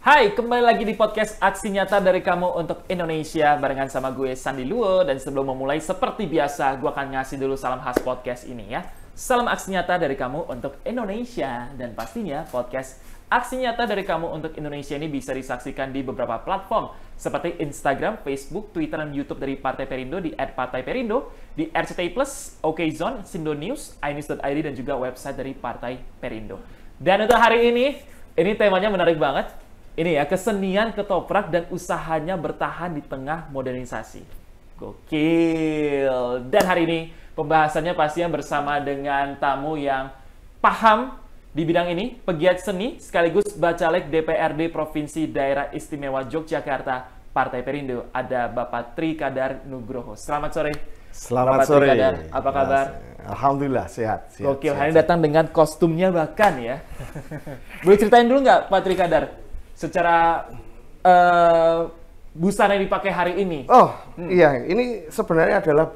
Hai, kembali lagi di podcast Aksi Nyata dari Kamu untuk Indonesia barengan sama gue Sandi Luo. Dan sebelum memulai seperti biasa, gue akan ngasih dulu salam khas podcast ini ya. Salam Aksi Nyata dari Kamu untuk Indonesia. Dan pastinya podcast Aksi Nyata dari Kamu untuk Indonesia ini bisa disaksikan di beberapa platform seperti Instagram, Facebook, Twitter, dan YouTube dari Partai Perindo di @partaiperindo, di RCTI Plus, OKZone, Sindo News, inews.id, dan juga website dari Partai Perindo. Dan untuk hari ini temanya menarik banget. Ini ya, kesenian ketoprak dan usahanya bertahan di tengah modernisasi. Gokil. Dan hari ini pembahasannya pastinya bersama dengan tamu yang paham di bidang ini, pegiat seni sekaligus bacalek DPRD Provinsi Daerah Istimewa Yogyakarta, Partai Perindo. Ada Bapak Trikadar Nugroho. Selamat sore. Selamat Bapak sore. Trikadar, apa kabar? Alhamdulillah sehat. Gokil, hari ini datang dengan kostumnya bahkan ya. Boleh ceritain dulu nggak Pak Trikadar? Secara busana yang dipakai hari ini. Oh, iya, ini sebenarnya adalah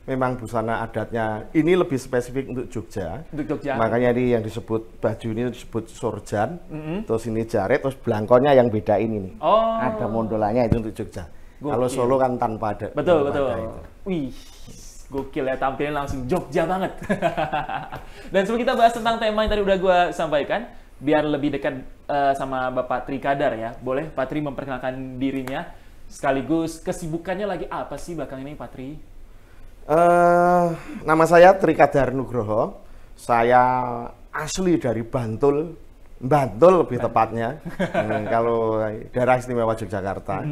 memang busana adatnya. Ini lebih spesifik untuk Jogja. Untuk Jogja. Makanya ini yang disebut baju ini disebut sorjan. Terus ini jaret, terus belangkonnya yang beda ini nih. Oh. Ada mondolannya itu untuk Jogja. Gokil. Kalau Solo kan tanpa ada. Betul. Itu. Wih, gokil ya, tampilnya langsung Jogja banget. Dan sebelum kita bahas tentang tema yang tadi udah gue sampaikan, biar lebih dekat sama Bapak Trikadar ya, boleh Pak Tri memperkenalkan dirinya, sekaligus kesibukannya lagi apa sih bahkan ini Pak Tri? Nama saya Trikadar Nugroho. Saya asli dari Bantul lebih tepatnya. Kalau daerah istimewa Yogyakarta.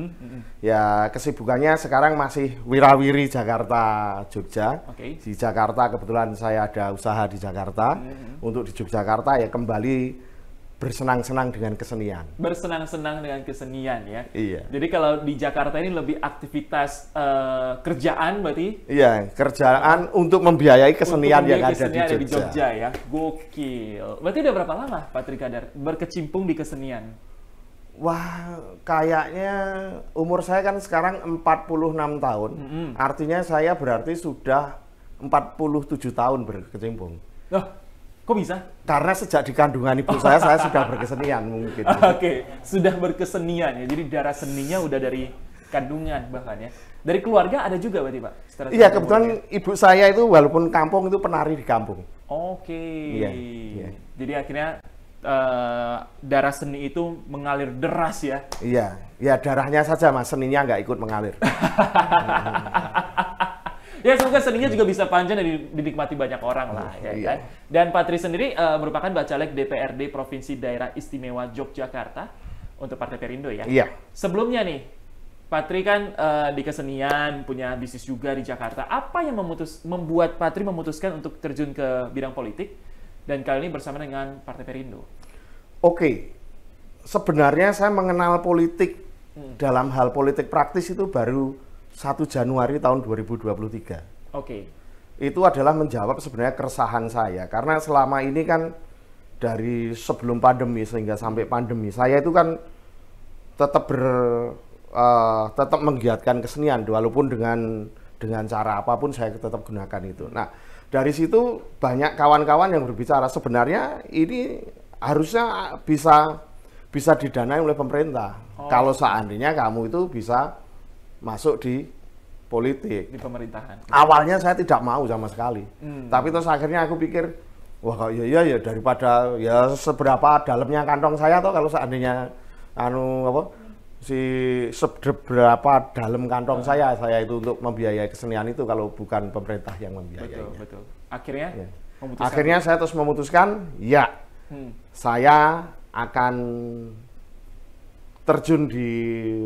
Ya kesibukannya sekarang masih wirawiri Jakarta Jogja. Okay. Di Jakarta kebetulan saya ada usaha di Jakarta. Untuk di Yogyakarta ya kembali bersenang-senang dengan kesenian. Bersenang-senang dengan kesenian ya. Iya. Jadi kalau di Jakarta ini lebih aktivitas kerjaan berarti? Iya, kerjaan untuk membiayai kesenian yang ada di Jogja ya. Gokil. Berarti udah berapa lama Pak Trikadar berkecimpung di kesenian? Wah, kayaknya umur saya kan sekarang 46 tahun. Artinya saya berarti sudah 47 tahun berkecimpung. Loh, kok bisa? Karena sejak di kandungan ibu saya sudah berkesenian mungkin. Oke, sudah berkesenian ya. Jadi darah seninya udah dari kandungan bahkan ya. Dari keluarga ada juga berarti Pak? Iya, kebetulan ibu saya itu walaupun kampung itu penari di kampung. Oke. Iya. Jadi akhirnya darah seni itu mengalir deras ya? Iya, ya darahnya saja Mas, seninya nggak ikut mengalir. Ya semoga seninya juga bisa panjang dan dinikmati banyak orang lah ya kan. Dan Pak Tri sendiri merupakan bacalek DPRD Provinsi Daerah Istimewa Yogyakarta untuk Partai Perindo ya. Iya. Sebelumnya nih, Pak Tri kan di kesenian, punya bisnis juga di Jakarta. Apa yang membuat Pak Tri memutuskan untuk terjun ke bidang politik dan kali ini bersama dengan Partai Perindo? Oke, sebenarnya saya mengenal politik dalam hal politik praktis itu baru 1 Januari tahun 2023. Oke. Itu adalah menjawab sebenarnya keresahan saya. Karena selama ini kan dari sebelum pandemi sehingga sampai pandemi, saya itu kan tetap menggiatkan kesenian, walaupun dengan cara apapun saya tetap gunakan itu. Nah, dari situ banyak kawan-kawan yang berbicara, sebenarnya ini harusnya bisa didanai oleh pemerintah. Kalau seandainya kamu itu bisa masuk di politik, di pemerintahan. Awalnya saya tidak mau sama sekali, tapi terus akhirnya aku pikir, wah ya daripada ya seberapa dalamnya kantong saya toh kalau seandainya seberapa dalam kantong saya itu untuk membiayai kesenian itu kalau bukan pemerintah yang membiayainya. Betul. Akhirnya, ya. Akhirnya saya terus memutuskan, saya akan terjun di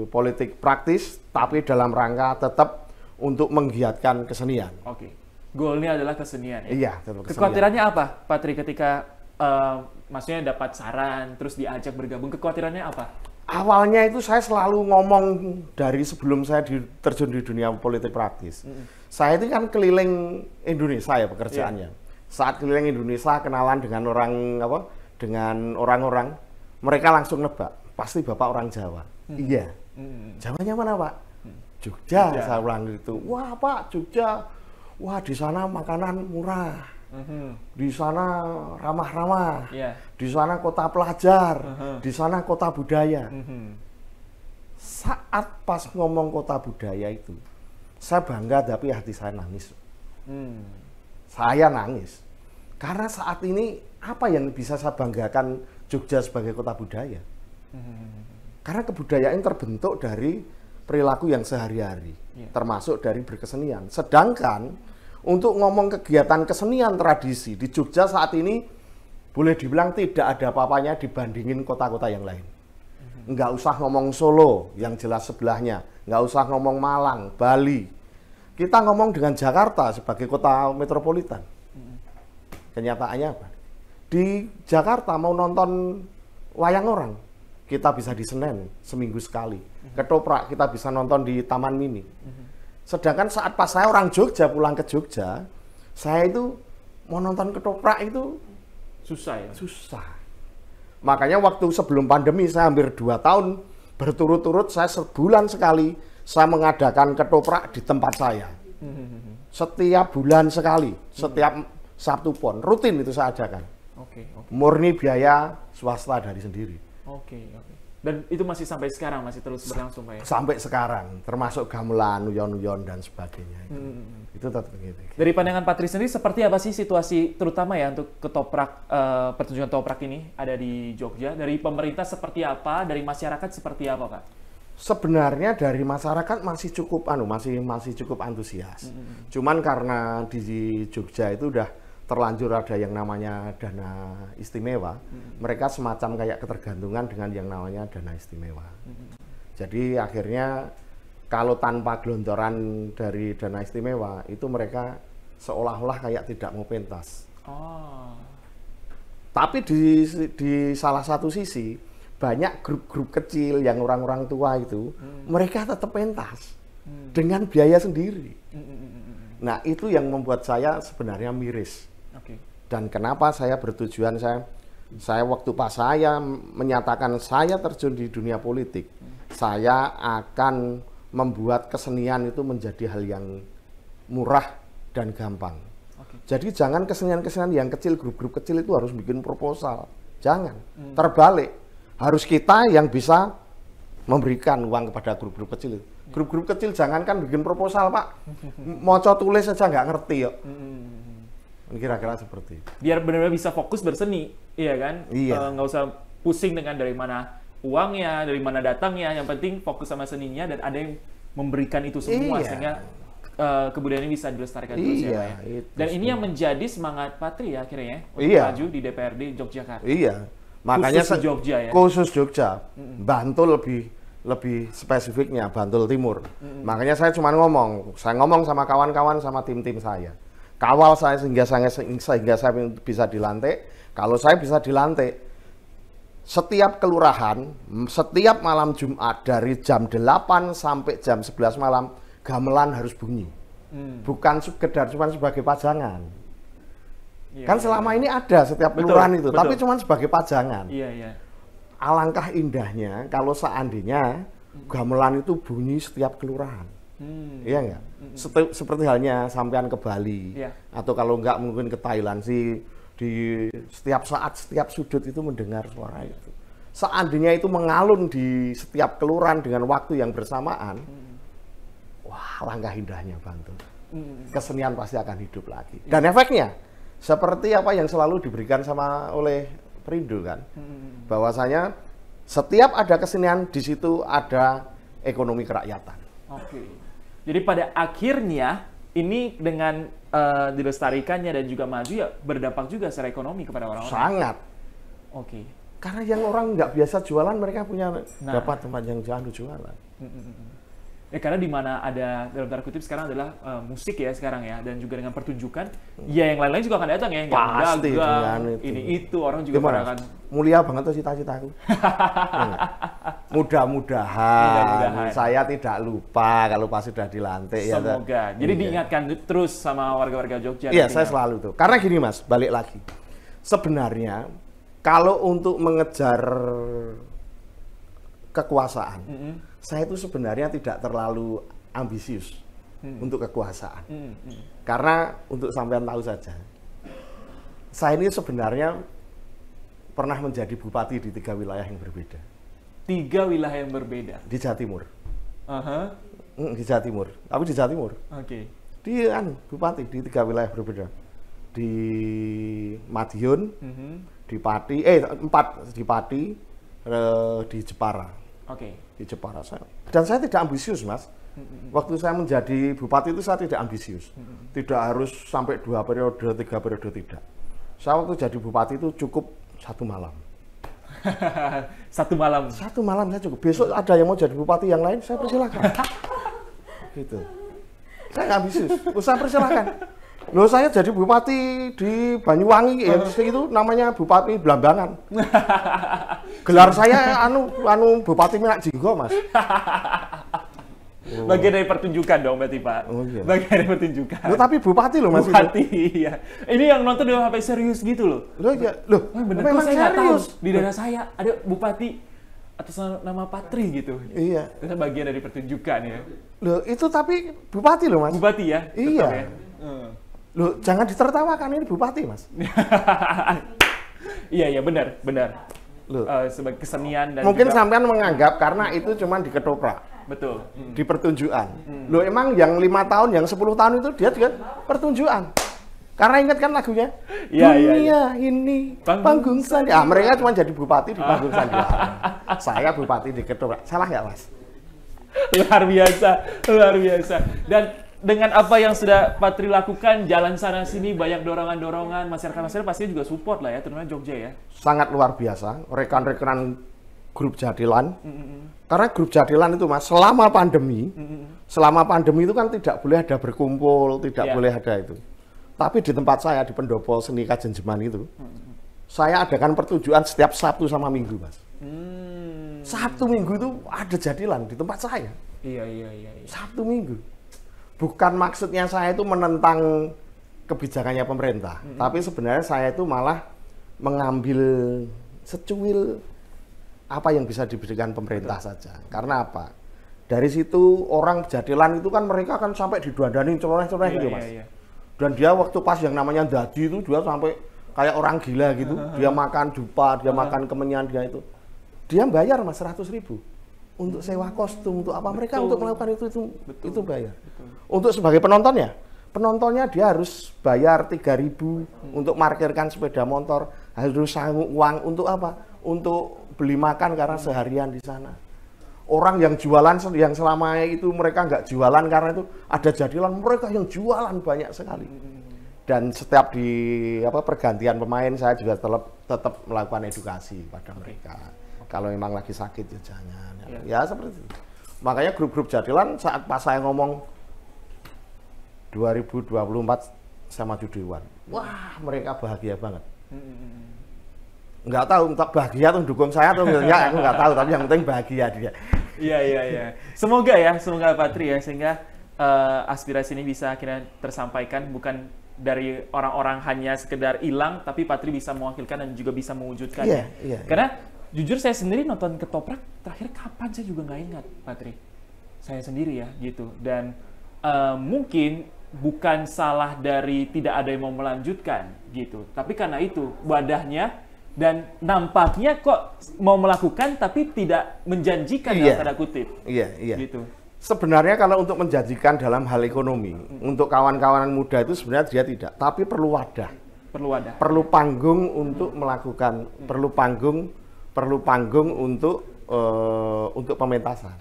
politik praktis, tapi dalam rangka tetap untuk menggiatkan kesenian. Oke, goalnya adalah kesenian ya? Iya, tetap kesenian. Kekhawatirannya apa, Pak Tri, ketika maksudnya dapat saran, terus diajak bergabung, kekhawatirannya apa? Awalnya itu saya selalu ngomong dari sebelum saya terjun di dunia politik praktis. Saya itu kan keliling Indonesia ya pekerjaannya. Saat keliling Indonesia, kenalan dengan orang-orang, mereka langsung nebak. Pasti Bapak orang Jawa. Iya. Jawanya mana Pak? Jogja. Saya bilang gitu. Wah Pak, Jogja. Wah di sana makanan murah. Di sana ramah-ramah. Yeah. Di sana kota pelajar. Di sana kota budaya. Saat pas ngomong kota budaya itu, saya bangga tapi hati saya nangis. Saya nangis. Karena saat ini apa yang bisa saya banggakan Jogja sebagai kota budaya? Karena kebudayaan terbentuk dari perilaku yang sehari-hari, termasuk dari berkesenian. Sedangkan untuk ngomong kegiatan kesenian tradisi di Jogja saat ini boleh dibilang tidak ada apa-apanya dibandingin kota-kota yang lain. Nggak usah ngomong Solo yang jelas sebelahnya, nggak usah ngomong Malang, Bali. Kita ngomong dengan Jakarta sebagai kota metropolitan. Kenyataannya apa? Di Jakarta mau nonton wayang orang, kita bisa di Senen seminggu sekali. Ketoprak kita bisa nonton di Taman Mini. Sedangkan saat pas saya orang Jogja pulang ke Jogja, saya itu mau nonton ketoprak itu susah ya? Susah. Makanya waktu sebelum pandemi saya hampir 2 tahun berturut-turut saya sebulan sekali saya mengadakan ketoprak di tempat saya. Setiap bulan sekali, setiap Sabtu Pon, rutin itu saya adakan. Murni biaya swasta dari sendiri. Dan itu masih sampai sekarang, masih terus berlangsung Pak ya? Sampai sekarang, termasuk gamelan, uyon-uyon dan sebagainya. Itu tetap begitu. Dari pandangan Patri sendiri, seperti apa sih situasi terutama ya untuk ketoprak, pertunjukan ketoprak ini ada di Jogja? Dari pemerintah seperti apa? Dari masyarakat seperti apa Pak? Sebenarnya dari masyarakat masih cukup masih cukup antusias. Cuman karena di Jogja itu udah terlanjur ada yang namanya dana istimewa, mereka semacam kayak ketergantungan dengan yang namanya dana istimewa. Jadi akhirnya kalau tanpa gelontoran dari dana istimewa, itu mereka seolah-olah kayak tidak mau pentas. Tapi di salah satu sisi, banyak grup-grup kecil yang orang-orang tua itu, mereka tetap pentas dengan biaya sendiri. Nah itu yang membuat saya sebenarnya miris. Dan kenapa saya bertujuan, saya waktu pas saya menyatakan saya terjun di dunia politik, saya akan membuat kesenian itu menjadi hal yang murah dan gampang. Jadi jangan kesenian-kesenian yang kecil, grup-grup kecil itu harus bikin proposal. Jangan, terbalik. Harus kita yang bisa memberikan uang kepada grup-grup kecil. Grup-grup kecil jangankan bikin proposal Pak, moco tulis saja nggak ngerti yuk. Kira-kira seperti itu. Biar benar-benar bisa fokus berseni, iya kan? Iya. Nggak usah pusing dengan dari mana uangnya, dari mana datangnya. Yang penting fokus sama seninya dan ada yang memberikan itu semua sehingga kebudayaan ini bisa dilestarikan terus ya Pak ya. Dan ini yang menjadi semangat Patri ya akhirnya untuk maju di DPRD Yogyakarta. Iya. Makanya khusus Jogja ya. Khusus Jogja. Bantul lebih spesifiknya Bantul Timur. Makanya saya cuma ngomong sama kawan-kawan sama tim-tim saya. Kawal saya sehingga saya bisa dilantik. Kalau saya bisa dilantik, setiap kelurahan, setiap malam Jumat dari jam 8 sampai jam 11 malam, gamelan harus bunyi. Bukan sekedar cuma sebagai pajangan. Kan selama ini ada setiap kelurahan itu, tapi cuma sebagai pajangan. Alangkah indahnya kalau seandainya gamelan itu bunyi setiap kelurahan. Iya enggak? Seperti halnya sampean ke Bali, atau kalau enggak mungkin ke Thailand sih, di setiap saat, setiap sudut itu mendengar suara itu. Seandainya itu mengalun di setiap kelurahan dengan waktu yang bersamaan, wah langkah indahnya Bantul. Kesenian pasti akan hidup lagi. Dan efeknya, seperti apa yang selalu diberikan oleh Perindo kan, bahwasanya setiap ada kesenian di situ ada ekonomi kerakyatan. Jadi pada akhirnya ini dengan dilestarikannya dan juga maju ya berdampak juga secara ekonomi kepada orang-orang. Sangat. Karena yang orang nggak biasa jualan mereka punya dapat tempat yang jualan. Ya karena di mana ada dalam tanda kutip sekarang adalah musik ya sekarang ya, dan juga dengan pertunjukan, ya yang lain-lain juga akan datang ya, pasti dagang, ini itu orang juga akan mulia banget tuh cita-citaku. Mudah-mudahan saya tidak lupa kalau pas sudah dilantik. Semoga. Jadi diingatkan terus sama warga-warga Jogja. Iya, saya selalu tuh. Karena gini Mas, balik lagi. Sebenarnya kalau untuk mengejar kekuasaan, saya itu sebenarnya tidak terlalu ambisius untuk kekuasaan. Karena untuk sampean tahu saja, Saya ini sebenarnya pernah menjadi bupati di 3 wilayah yang berbeda. 3 wilayah yang berbeda? Di Jawa Timur. Aha. Di Jawa Timur. Tapi di Jawa Timur. Oke. Di bupati di 3 wilayah berbeda. Di Madiun, di Pati, 4 di Pati, di Jepara. Oke. Di Jepara saya. Dan saya tidak ambisius, Mas. Waktu saya menjadi bupati itu saya tidak ambisius. Tidak harus sampai 2 periode, 3 periode, tidak. Saya waktu jadi bupati itu cukup 1 malam. 1 malam? 1 malam saya cukup. Besok ada yang mau jadi bupati yang lain, saya persilakan. Gitu. Saya nggak ambisius, saya persilakan. Loh, saya jadi bupati di Banyuwangi, ya itu namanya Bupati Blambangan. Gelar saya Bupati Minak Jinggo, Mas. Bagian dari pertunjukan dong berarti, Pak. Oh, iya. Bagian dari pertunjukan. Loh, tapi bupati loh, Mas. Bupati, iya. Ini yang nonton udah sampai serius gitu loh. Loh, ya. Loh, bener, memang saya nggak tahu. serius. Di daerah saya ada bupati atas nama Patri gitu. Iya. Itu bagian dari pertunjukan ya. Loh, itu tapi bupati loh, Mas. Bupati ya? Iya. Ya? Loh, jangan ditertawakan, ini bupati, Mas. Iya, benar. Loh. Sebagai kesenian dan mungkin juga... sampean menganggap karena itu cuma di ketoprak. Betul. Di pertunjukan. Loh, emang yang 5 tahun, yang 10 tahun itu dia juga pertunjukan. Karena ingat kan lagunya? Dunia ini panggung sandiwara. Mereka cuma jadi bupati di panggung sandiwara. Saya bupati di ketoprak. Salah nggak, Mas? Luar biasa. Dan dengan apa yang sudah Patri lakukan, jalan sana sini banyak dorongan-dorongan, masyarakat pasti juga support lah ya, terutama Jogja ya. Sangat luar biasa, rekan-rekan grup Jadilan. Karena grup Jadilan itu, Mas, selama pandemi itu kan tidak boleh ada berkumpul, tidak boleh ada itu. Tapi di tempat saya di Pendopo Seni Kajenjeman itu, saya adakan pertunjukan setiap Sabtu sama Minggu, Mas. Sabtu Minggu itu ada Jadilan di tempat saya. Iya. Sabtu Minggu. Bukan maksudnya saya itu menentang kebijakannya pemerintah, tapi sebenarnya saya itu malah mengambil secuil apa yang bisa diberikan pemerintah saja. Karena apa? Dari situ orang Jadilan itu kan mereka kan sampai didandani coleh-coleh gitu, Mas. Iya. Dan dia waktu pas yang namanya dadi itu dia sampai kayak orang gila gitu. Dia makan dupa, dia makan kemenyan, dia itu. Dia bayar, Mas, 100.000 untuk sewa kostum, untuk apa? Mereka untuk melakukan itu bayar. Untuk sebagai penontonnya dia harus bayar 3.000 untuk parkirkan sepeda motor, harus sanggup uang untuk apa? Untuk beli makan karena seharian di sana. Orang yang jualan yang selama itu mereka nggak jualan karena itu ada Jadilan, mereka yang jualan banyak sekali. Dan setiap di pergantian pemain saya juga tetap melakukan edukasi pada mereka. Kalau memang lagi sakit ya jangan. Ya seperti itu. Makanya grup-grup Jadilan saat pas saya ngomong 2024 saya maju Dewan. Wah, mereka bahagia banget. Nggak tahu entah bahagia atau dukung saya atau enggak, aku nggak tahu, tapi yang penting bahagia dia. Iya. Semoga Patri ya, sehingga aspirasi ini bisa akhirnya tersampaikan, bukan dari orang-orang hanya sekedar hilang, tapi Patri bisa mewakilkan dan juga bisa mewujudkan. Iya. Karena jujur saya sendiri nonton Ketoprak terakhir kapan saya juga nggak ingat, Patri. Saya sendiri ya gitu. Dan mungkin bukan salah dari tidak ada yang mau melanjutkan gitu, tapi karena itu wadahnya. Dan nampaknya kok mau melakukan tapi tidak menjanjikan dalam tanda kutip. Iya. Gitu. Sebenarnya kalau untuk menjanjikan dalam hal ekonomi, untuk kawan-kawan muda itu sebenarnya dia tidak, tapi perlu wadah. Perlu panggung untuk melakukan, perlu panggung untuk pementasan.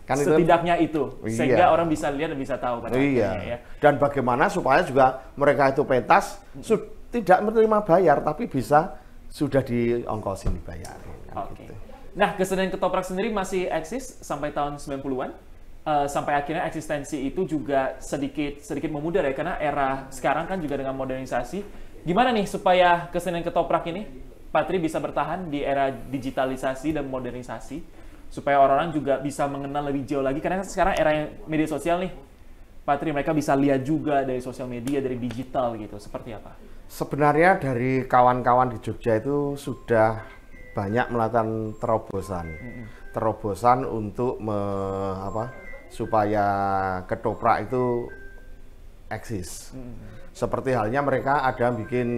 Kan setidaknya itu, sehingga orang bisa lihat dan bisa tahu pada akhirnya ya. Dan bagaimana supaya juga mereka itu pentas tidak menerima bayar tapi bisa sudah diongkosin dibayar. Oke. Nah, kesenian Ketoprak sendiri masih eksis sampai tahun 90-an. Sampai akhirnya eksistensi itu juga sedikit memudar ya, karena era sekarang kan juga dengan modernisasi. Gimana nih supaya kesenian Ketoprak ini, Patri, bisa bertahan di era digitalisasi dan modernisasi, supaya orang-orang juga bisa mengenal lebih jauh lagi, karena sekarang era media sosial nih, Patri, mereka bisa lihat juga dari sosial media, dari digital gitu, seperti apa? Sebenarnya dari kawan-kawan di Jogja itu sudah banyak melakukan terobosan untuk supaya Ketoprak itu eksis. Seperti halnya mereka ada bikin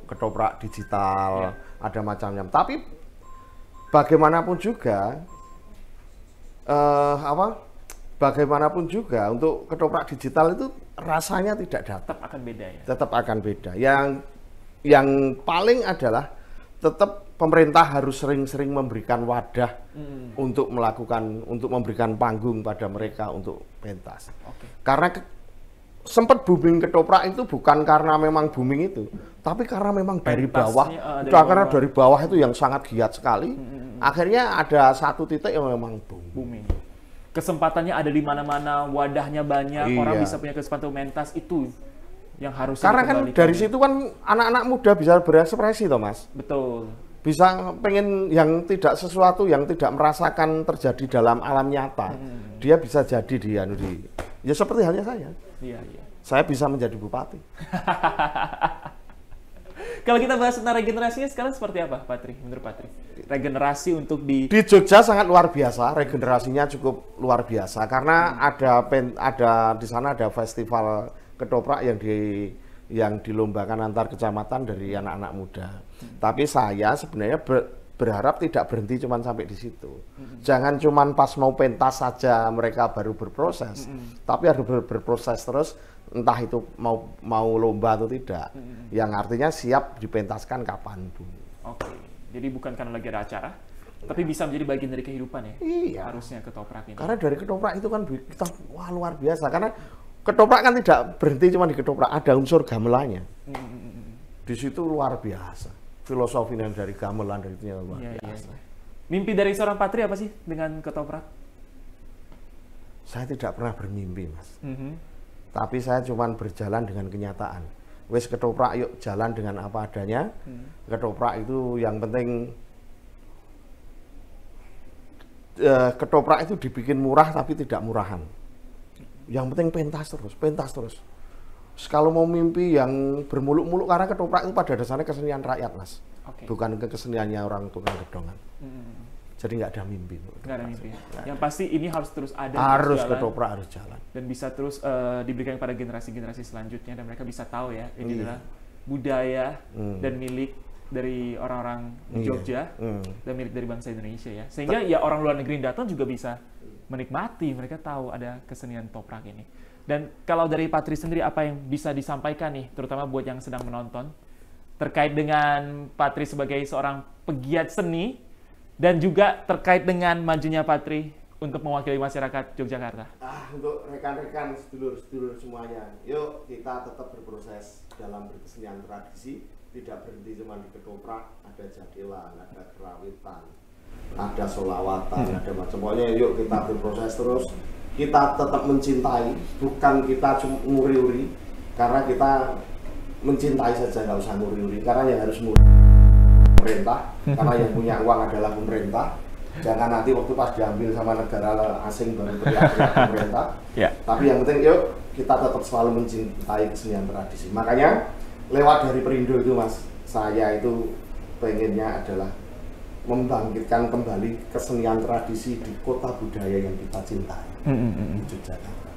ketoprak digital, ada macamnya. Tapi bagaimanapun juga, bagaimanapun juga untuk ketoprak digital itu rasanya tidak dapat. Tetap akan beda ya. Tetap akan beda. Yang paling adalah tetap pemerintah harus sering-sering memberikan wadah untuk memberikan panggung pada mereka untuk pentas. Karena sempat booming ketoprak itu bukan karena memang booming itu, tapi karena memang dari bawah, karena dari bawah itu yang sangat giat sekali. Akhirnya ada satu titik yang memang booming. Kesempatannya ada di mana-mana, wadahnya banyak, orang bisa punya kesempatan mentas, itu yang harus. Karena kan dari situ kan anak-anak muda bisa berekspresi, toh Mas. Betul. Bisa pengen yang tidak sesuatu yang tidak merasakan terjadi dalam alam nyata, dia bisa jadi ya seperti halnya saya. Iya. Saya bisa menjadi bupati. Kalau kita bahas tentang regenerasinya sekarang seperti apa, Patri? Menurut Patri, regenerasi untuk di Jogja sangat luar biasa, regenerasinya cukup luar biasa karena ada di sana ada festival ketoprak yang dilombakan antar kecamatan dari anak-anak muda. Tapi saya sebenarnya berharap tidak berhenti cuma sampai di situ. Jangan cuma pas mau pentas saja mereka baru berproses, tapi harus berproses terus, entah itu mau lomba atau tidak. Yang artinya siap dipentaskan kapanpun. Oke, jadi bukan karena lagi ada acara, tapi bisa menjadi bagian dari kehidupan ya. Iya. Harusnya ketoprak ini. Karena dari ketoprak itu kan kita luar biasa. Karena ketoprak kan tidak berhenti cuma di ketoprak, ada unsur gamelannya. Di situ luar biasa. Filosofinya dari gamelan dari itu luar biasa. Mimpi dari seorang Patri apa sih dengan ketoprak? Saya tidak pernah bermimpi, Mas. Tapi saya cuma berjalan dengan kenyataan. Wes ketoprak, yuk jalan dengan apa adanya. Ketoprak itu yang penting, ketoprak itu dibikin murah tapi tidak murahan. Yang penting pentas terus. Kalau mau mimpi yang bermuluk-muluk, karena ketoprak itu pada dasarnya kesenian rakyat, Mas. Bukan keseniannya orang tukang gedongan. Jadi nggak ada mimpi. Nggak ada mimpi. Yang pasti ini harus terus ada. Harus ketoprak harus jalan. Dan bisa terus diberikan kepada generasi-generasi selanjutnya, dan mereka bisa tahu ya, ini adalah budaya dan milik dari orang-orang Jogja dan milik dari bangsa Indonesia ya. Sehingga ya orang luar negeri datang juga bisa menikmati, mereka tahu ada kesenian toprak ini. Dan kalau dari Patri sendiri, apa yang bisa disampaikan nih, terutama buat yang sedang menonton, terkait dengan Patri sebagai seorang pegiat seni, dan juga terkait dengan majunya Patri untuk mewakili masyarakat Yogyakarta? Untuk rekan-rekan, sedulur-sedulur semuanya, yuk kita tetap berproses dalam berkesenian tradisi, tidak berhenti cuma di ketoprak, ada jadilan, ada kerawitan, ada solawatan, ada macam. Pokoknya yuk kita berproses terus. Kita tetap mencintai, bukan kita cuma nguri-uri, karena kita mencintai saja, nggak usah nguri-uri, karena yang harus nguri pemerintah, karena yang punya uang adalah pemerintah. Jangan nanti waktu pas diambil sama negara asing baru teriak-teriak pemerintah. Tapi yang penting yuk kita tetap selalu mencintai kesenian tradisi. Makanya lewat dari Perindo itu, Mas, saya itu pengennya adalah membangkitkan kembali kesenian tradisi di kota budaya yang kita cintai, di Yogyakarta.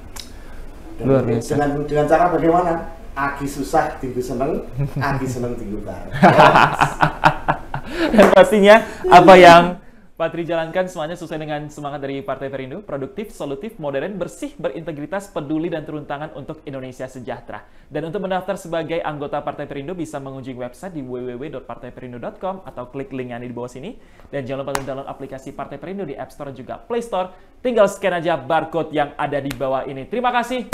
Luar biasa. Dengan cara bagaimana? Aki susah, tinggu seneng, aki seneng, tinggu bareng. Dan pastinya apa yang Patri jalankan semuanya sesuai dengan semangat dari Partai Perindo, produktif, solutif, modern, bersih, berintegritas, peduli, dan turun tangan untuk Indonesia sejahtera. Dan untuk mendaftar sebagai anggota Partai Perindo bisa mengunjungi website di www.partaiperindo.com atau klik link yang ada di bawah sini. Dan jangan lupa download aplikasi Partai Perindo di App Store dan juga Play Store. Tinggal scan aja barcode yang ada di bawah ini. Terima kasih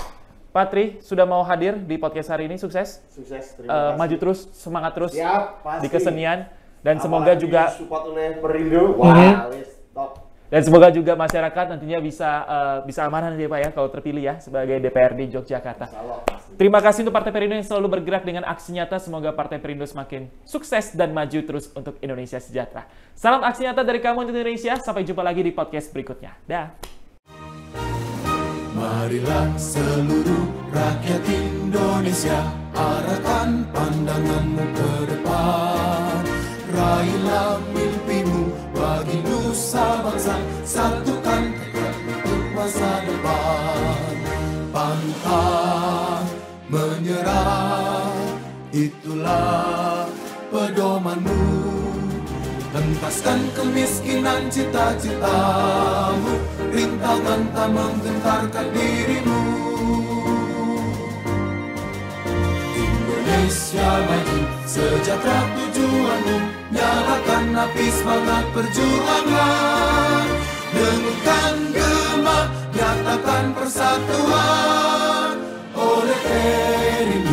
Patri sudah mau hadir di podcast hari ini. Sukses. Sukses. Terima kasih. Maju terus, semangat terus. Siap, pasti. Di kesenian. Dan semoga juga support oleh Perindo. Wah, top. Dan semoga juga masyarakat nantinya bisa amanah nanti Pak ya kalau terpilih ya sebagai DPRD Yogyakarta. Terima kasih untuk Partai Perindo yang selalu bergerak dengan aksi nyata. Semoga Partai Perindo semakin sukses dan maju terus untuk Indonesia sejahtera. Salam aksi nyata dari kamu untuk Indonesia. Sampai jumpa lagi di podcast berikutnya. Dah. Marilah seluruh rakyat Indonesia, arahkan pandanganmu ke depan. Raihlah mimpimu bagi nusa bangsa, satukan tekad untuk masa depan. Pantang itulah pedomanmu. Hentaskan kemiskinan cita-citamu, rintangan tak menggentarkan dirimu. Indonesia maju, sejahtera tujuanmu, nyalakan api semangat perjuangan. Dengungkan gema, nyatakan persatuan oleh Perindu.